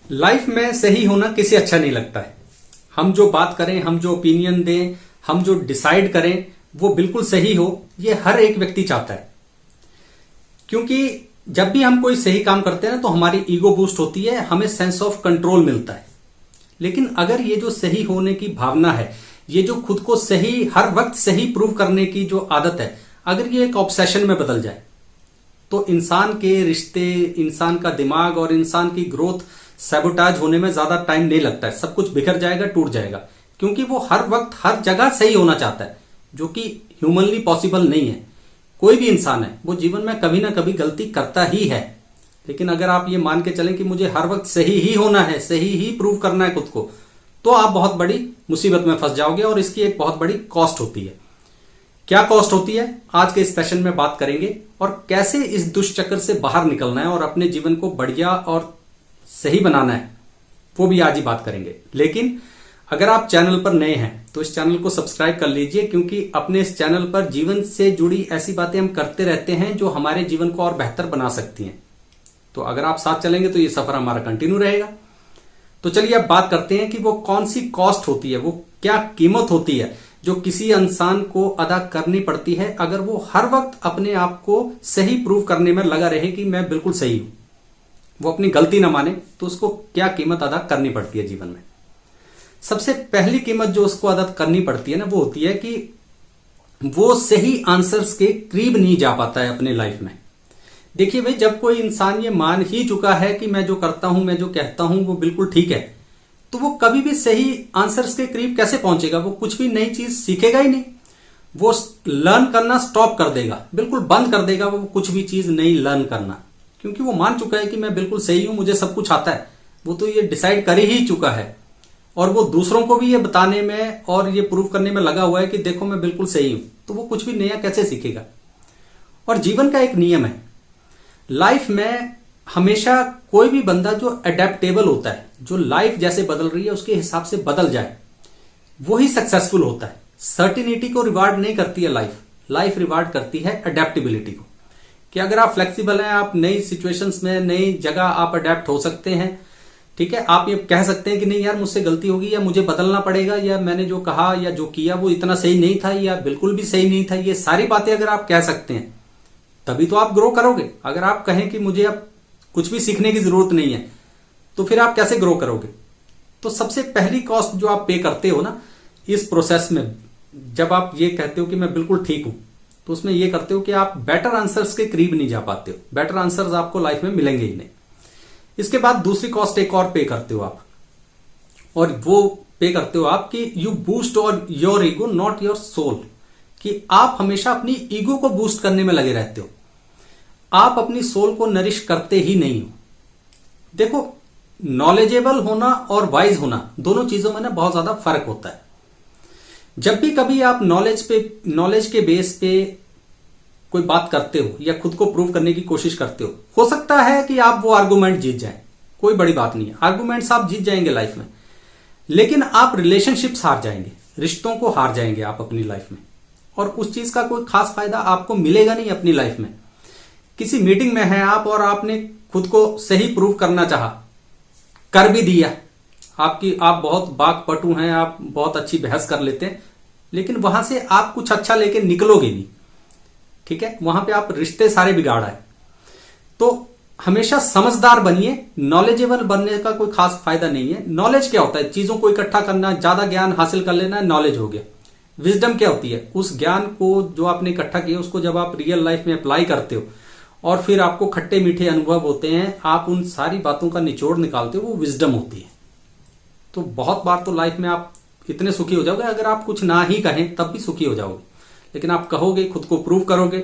Life में सही होना किसे अच्छा नहीं लगता है। हम जो बात करें, हम जो ओपिनियन दें, हम जो डिसाइड करें वो बिल्कुल सही हो, ये हर एक व्यक्ति चाहता है। क्योंकि जब भी हम कोई सही काम करते हैं ना तो हमारी ईगो बूस्ट होती है, हमें सेंस ऑफ कंट्रोल मिलता है। लेकिन अगर ये जो सही होने की भावना है, ये जो खुद को सही हर वक्त सही प्रूव करने की जो आदत है, अगर ये एक ऑब्सेशन में बदल जाए तो इंसान के रिश्ते, इंसान का दिमाग और इंसान की ग्रोथ सैबोटाज होने में ज्यादा टाइम नहीं लगता है। सब कुछ बिखर जाएगा, टूट जाएगा, क्योंकि वो हर वक्त हर जगह सही होना चाहता है, जो कि ह्यूमनली पॉसिबल नहीं है। कोई भी इंसान है वो जीवन में कभी ना कभी गलती करता ही है। लेकिन अगर आप ये मान के चलें कि मुझे हर वक्त सही ही होना है, सही ही प्रूव करना है खुद को, तो आप बहुत बड़ी मुसीबत में फंस जाओगे और इसकी एक बहुत बड़ी कॉस्ट होती है। क्या कॉस्ट होती है, आज के इस सेशन में बात करेंगे, और कैसे इस दुष्चक्र से बाहर निकलना है और अपने जीवन को बढ़िया और सही बनाना है, वो भी आज ही बात करेंगे। लेकिन अगर आप चैनल पर नए हैं तो इस चैनल को सब्सक्राइब कर लीजिए, क्योंकि अपने इस चैनल पर जीवन से जुड़ी ऐसी बातें हम करते रहते हैं जो हमारे जीवन को और बेहतर बना सकती हैं। तो अगर आप साथ चलेंगे तो ये सफर हमारा कंटिन्यू रहेगा। तो चलिए अब बात करते हैं कि वो कौन सी कॉस्ट होती है, वो क्या कीमत होती है जो किसी इंसान को अदा करनी पड़ती है अगर वो हर वक्त अपने आप को सही प्रूव करने में लगा रहे कि मैं बिल्कुल सही हूं, वो अपनी गलती ना माने, तो उसको क्या कीमत अदा करनी पड़ती है जीवन में। सबसे पहली कीमत जो उसको अदा करनी पड़ती है ना, वो होती है कि वो सही आंसर्स के करीब नहीं जा पाता है अपने लाइफ में। देखिए भाई, जब कोई इंसान ये मान ही चुका है कि मैं जो करता हूं, मैं जो कहता हूं वो बिल्कुल ठीक है, तो वो कभी भी सही आंसर्स के करीब कैसे पहुंचेगा। वो कुछ भी नई चीज सीखेगा ही नहीं, वो लर्न करना स्टॉप कर देगा, बिल्कुल बंद कर देगा वो कुछ भी चीज नई लर्न करना, क्योंकि वो मान चुका है कि मैं बिल्कुल सही हूं, मुझे सब कुछ आता है। वो तो ये डिसाइड कर ही चुका है, और वो दूसरों को भी ये बताने में और ये प्रूव करने में लगा हुआ है कि देखो मैं बिल्कुल सही हूं, तो वो कुछ भी नया कैसे सीखेगा। और जीवन का एक नियम है, लाइफ में हमेशा कोई भी बंदा जो अडेप्टेबल होता है, जो लाइफ जैसे बदल रही है उसके हिसाब से बदल जाए, वो ही सक्सेसफुल होता है। सर्टिनिटी को रिवार्ड नहीं करती है लाइफ, लाइफ रिवार्ड करती है अडेप्टेबिलिटी को। कि अगर आप फ्लेक्सिबल हैं, आप नई सिचुएशंस में, नई जगह आप अडेप्ट हो सकते हैं, ठीक है। आप ये कह सकते हैं कि नहीं यार मुझसे गलती होगी, या मुझे बदलना पड़ेगा, या मैंने जो कहा या जो किया वो इतना सही नहीं था, या बिल्कुल भी सही नहीं था। ये सारी बातें अगर आप कह सकते हैं तभी तो आप ग्रो करोगे। अगर आप कहें कि मुझे अब कुछ भी सीखने की जरूरत नहीं है, तो फिर आप कैसे ग्रो करोगे। तो सबसे पहली कॉस्ट जो आप पे करते हो ना इस प्रोसेस में, जब आप ये कहते हो कि मैं बिल्कुल ठीक हूं, तो उसमें ये करते हो कि आप बेटर आंसर्स के करीब नहीं जा पाते हो। बेटर आंसर्स आपको लाइफ में मिलेंगे ही नहीं। इसके बाद दूसरी कॉस्ट एक और पे करते हो आप, और वो पे करते हो आप कि यू बूस्ट और your ego not your soul. कि आप हमेशा अपनी ईगो को बूस्ट करने में लगे रहते हो, आप अपनी सोल को नरिश करते ही नहीं हो। देखो, नॉलेजेबल होना और वाइज होना दोनों चीजों में ना बहुत ज्यादा फर्क होता है। जब भी कभी आप नॉलेज के बेस पे कोई बात करते हो या खुद को प्रूव करने की कोशिश करते हो सकता है कि आप वो आर्गुमेंट जीत जाएं, कोई बड़ी बात नहीं है, आर्गुमेंट्स आप जीत जाएंगे लाइफ में। लेकिन आप रिलेशनशिप्स हार जाएंगे, रिश्तों को हार जाएंगे आप अपनी लाइफ में, और उस चीज का कोई खास फायदा आपको मिलेगा नहीं अपनी लाइफ में। किसी मीटिंग में हैं आप और आपने खुद को सही प्रूव करना चाहा, कर भी दिया, आप बहुत बाकपटु हैं, आप बहुत अच्छी बहस कर लेते हैं, लेकिन वहां से आप कुछ अच्छा लेके निकलोगे नहीं, ठीक है। वहां पे आप रिश्ते सारे बिगाड़ा है। तो हमेशा समझदार बनिए, नॉलेजेबल बनने का कोई खास फायदा नहीं है। नॉलेज क्या होता है, चीजों को इकट्ठा करना, ज्यादा ज्ञान हासिल कर लेना, नॉलेज हो गया। विजडम क्या होती है, उस ज्ञान को जो आपने इकट्ठा किया उसको जब आप रियल लाइफ में अप्लाई करते हो और फिर आपको खट्टे मीठे अनुभव होते हैं, आप उन सारी बातों का निचोड़ निकालते हो, वो विजडम होती है। तो बहुत बार तो लाइफ में आप इतने सुखी हो जाओगे, अगर आप कुछ ना ही कहें तब भी सुखी हो जाओगे, लेकिन आप कहोगे, खुद को प्रूव करोगे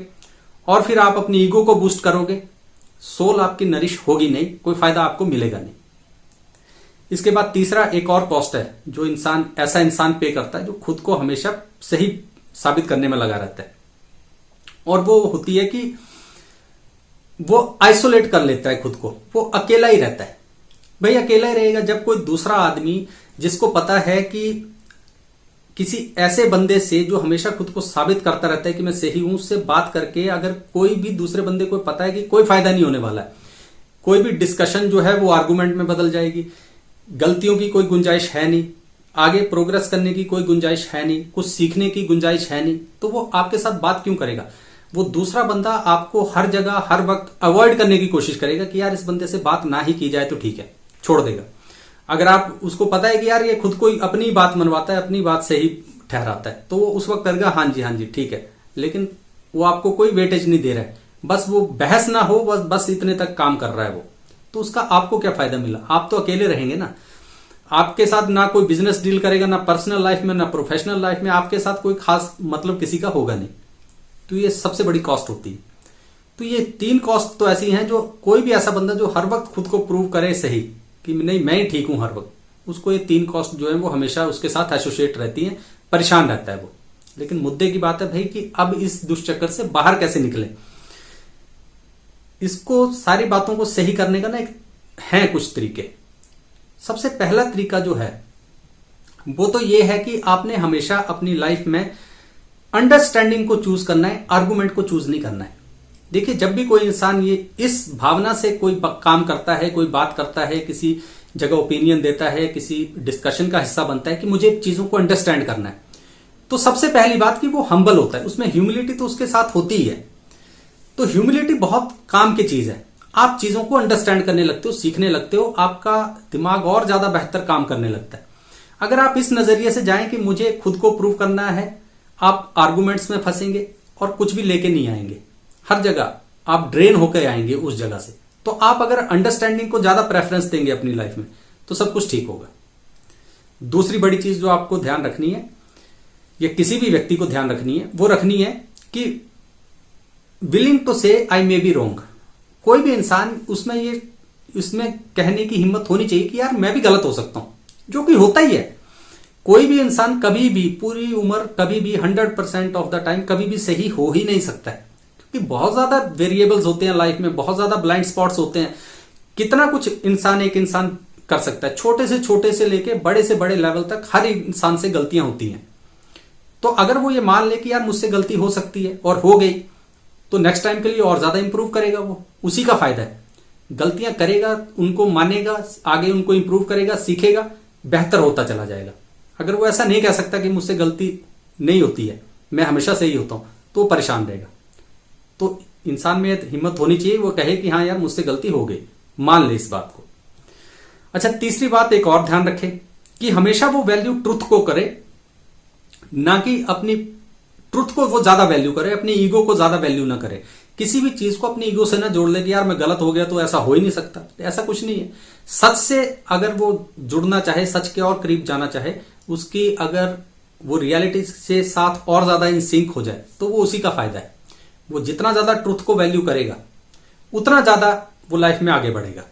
और फिर आप अपनी ईगो को बूस्ट करोगे, सोल आपकी नरिश होगी नहीं, कोई फायदा आपको मिलेगा नहीं। इसके बाद तीसरा एक और कॉस्ट है जो ऐसा इंसान पे करता है जो खुद को हमेशा सही साबित करने में लगा रहता है, और वो होती है कि वो आइसोलेट कर लेता है खुद को, वो अकेला ही रहता है। भाई अकेला ही रहेगा जब कोई दूसरा आदमी जिसको पता है कि किसी ऐसे बंदे से जो हमेशा खुद को साबित करता रहता है कि मैं सही हूं, उससे बात करके अगर कोई भी दूसरे बंदे को पता है कि कोई फायदा नहीं होने वाला है, कोई भी डिस्कशन जो है वो आर्गुमेंट में बदल जाएगी, गलतियों की कोई गुंजाइश है नहीं, आगे प्रोग्रेस करने की कोई गुंजाइश है नहीं, कुछ सीखने की गुंजाइश है नहीं, तो वो आपके साथ बात क्यों करेगा? वो दूसरा बंदा आपको हर जगह हर वक्त अवॉइड करने की कोशिश करेगा कि यार इस बंदे से बात ना ही की जाए तो ठीक है, छोड़ देगा। अगर आप उसको पता है कि यार ये खुद को अपनी बात मनवाता है, अपनी बात सही ठहराता है, तो वो उस वक्त करेगा हाँ जी ठीक है, लेकिन वो आपको कोई वेटेज नहीं दे रहा है, बस वो बहस ना हो, बस इतने तक काम कर रहा है वो, तो उसका आपको क्या फायदा मिला? आप तो अकेले रहेंगे ना, आपके साथ ना कोई बिजनेस डील करेगा, ना पर्सनल लाइफ में ना प्रोफेशनल लाइफ में आपके साथ कोई खास मतलब किसी का होगा नहीं। तो ये सबसे बड़ी कॉस्ट होती है। तो ये 3 कॉस्ट तो ऐसी हैं जो कोई भी ऐसा बंदा जो हर वक्त खुद को प्रूव करे सही कि नहीं मैं ही ठीक हूं हर वक्त, उसको ये 3 कॉस्ट जो है वो हमेशा उसके साथ एसोसिएट रहती हैं, परेशान रहता है वो। लेकिन मुद्दे की बात है भाई कि अब इस दुष्चक्र से बाहर कैसे निकले, इसको सारी बातों को सही करने का ना एक है कुछ तरीके। सबसे पहला तरीका जो है वो तो ये है कि आपने हमेशा अपनी लाइफ में अंडरस्टैंडिंग को चूज करना है, आर्गुमेंट को चूज नहीं करना है। देखिए, जब भी कोई इंसान ये इस भावना से कोई काम करता है, कोई बात करता है, किसी जगह ओपिनियन देता है, किसी डिस्कशन का हिस्सा बनता है कि मुझे चीजों को अंडरस्टैंड करना है, तो सबसे पहली बात कि वो हम्बल होता है, उसमें ह्यूमिलिटी तो उसके साथ होती ही है। तो ह्यूमिलिटी बहुत काम की चीज है। आप चीजों को अंडरस्टैंड करने लगते हो, सीखने लगते हो, आपका दिमाग और ज्यादा बेहतर काम करने लगता है। अगर आप इस नजरिए से जाएं कि मुझे खुद को प्रूव करना है, आप आर्गुमेंट्स में फंसेंगे और कुछ भी लेके नहीं आएंगे, हर जगह आप ड्रेन होकर आएंगे उस जगह से। तो आप अगर अंडरस्टैंडिंग को ज्यादा प्रेफरेंस देंगे अपनी लाइफ में तो सब कुछ ठीक होगा। दूसरी बड़ी चीज जो आपको ध्यान रखनी है, या किसी भी व्यक्ति को ध्यान रखनी है, वो रखनी है कि विलिंग टू से आई मे बी रोंग। कोई भी इंसान उसमें कहने की हिम्मत होनी चाहिए कि यार मैं भी गलत हो सकता हूं, जो कि होता ही है। कोई भी इंसान कभी भी पूरी उम्र कभी भी 100% ऑफ द टाइम कभी भी सही हो ही नहीं सकता है, क्योंकि बहुत ज्यादा वेरिएबल्स होते हैं लाइफ में, बहुत ज्यादा ब्लाइंड स्पॉट्स होते हैं। कितना कुछ एक इंसान कर सकता है, छोटे से लेके बड़े से बड़े लेवल तक हर इंसान से गलतियां होती हैं। तो अगर वो ये मान ले कि यार मुझसे गलती हो सकती है और हो गई, तो नेक्स्ट टाइम के लिए और ज्यादा इंप्रूव करेगा, वो उसी का फायदा है। गलतियां करेगा, उनको मानेगा, आगे उनको इंप्रूव करेगा, सीखेगा, बेहतर होता चला जाएगा। अगर वो ऐसा नहीं कह सकता कि मुझसे गलती नहीं होती है, मैं हमेशा सही होता हूं, तो वो परेशान रहेगा। तो इंसान में हिम्मत होनी चाहिए, वो कहे कि हाँ यार मुझसे गलती हो गई, मान ले इस बात को। अच्छा, तीसरी बात एक और ध्यान रखे कि हमेशा वो वैल्यू ट्रुथ को करे, ना कि अपनी ट्रुथ को वो ज्यादा वैल्यू करे, अपनी ईगो को ज्यादा वैल्यू ना करे। किसी भी चीज को अपनी ईगो से ना जोड़ ले कि यार मैं गलत हो गया तो ऐसा हो ही नहीं सकता, ऐसा कुछ नहीं है। सच से अगर वो जुड़ना चाहे, सच के और करीब जाना चाहे, उसकी अगर वो रियलिटी से साथ और ज्यादा इन सिंक हो जाए तो वो उसी का फायदा है। वो जितना ज्यादा ट्रुथ को वैल्यू करेगा उतना ज्यादा वो लाइफ में आगे बढ़ेगा।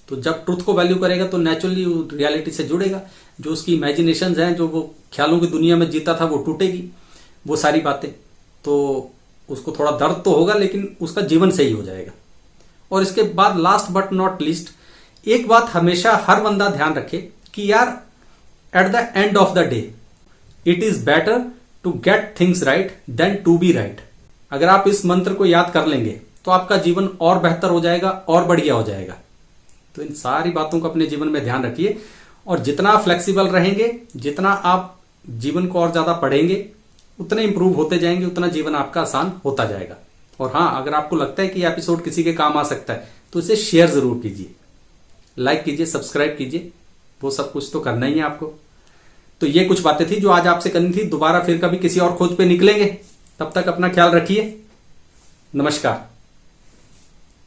तो जब ट्रुथ को वैल्यू करेगा तो नेचुरली रियलिटी से जुड़ेगा। जो उसकी इमेजिनेशंस हैं, जो वो ख्यालों की दुनिया में जीता था, वो टूटेगी वो सारी बातें। तो उसको थोड़ा दर्द तो होगा, लेकिन उसका जीवन सही हो जाएगा। और इसके बाद लास्ट बट नॉट लीस्ट, एक बात हमेशा हर बंदा ध्यान रखे कि यार at the end of the day it is better to get things right than to be right. अगर आप इस मंत्र को याद कर लेंगे तो आपका जीवन और बेहतर हो जाएगा और बढ़िया हो जाएगा। तो इन सारी बातों को अपने जीवन में ध्यान रखिए, और जितना फ्लेक्सिबल रहेंगे, जितना आप जीवन को और ज्यादा पढ़ेंगे, उतने इंप्रूव होते जाएंगे, उतना जीवन आपका आसान होता जाएगा। और हाँ, अगर आपको लगता है कि एपिसोड किसी के काम आ सकता है तो इसे शेयर जरूर कीजिए, लाइक कीजिए, सब्सक्राइब कीजिए, वो सब कुछ तो करना ही है आपको। तो ये कुछ बातें थी जो आज आपसे करनी थी। दोबारा फिर कभी किसी और खोज पे निकलेंगे, तब तक अपना ख्याल रखिए। नमस्कार।